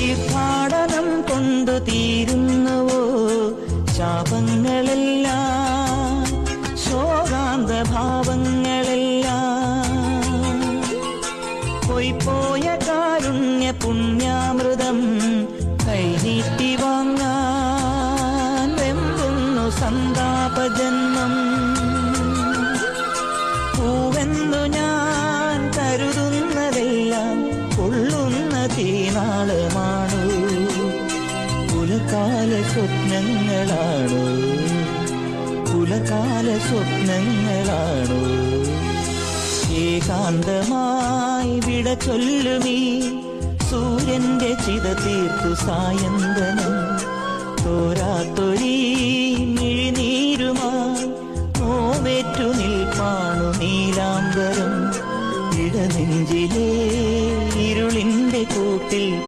തീർത്ഥാടനം കൊണ്ടു തീരുന്നുവോ ശാപങ്ങളെല്ലാം, ശോകാന്ത ഭാവങ്ങളെല്ലാം? പോയിപ്പോയ കാരുണ്യ പുണ്യാമൃതം കൈനീട്ടി വാങ്ങാൻ വെമ്പുന്നു സന്താപജന്മം. പൂവെന്നു ഞാൻ കരുതുന്നതെല്ലാം കൊള്ളുന്ന തീനാളമാണു, പുലകാല സ്വപ്നങ്ങളാണു, പുലകാല സ്വപ്നങ്ങളാണു. ഏകാന്തമായി വിട ചൊല്ലുമീ സൂര്യന്റെ ചിത തീർത്തു സായന്തനം. തോരാത്തൊഴി മിഴിനീരുമായി നോവേറ്റു നിൽപ്പാണു നീലാംബരം. ഇടനെഞ്ചിലേ ഇരുളിന്റെ കൂട്ടിൽ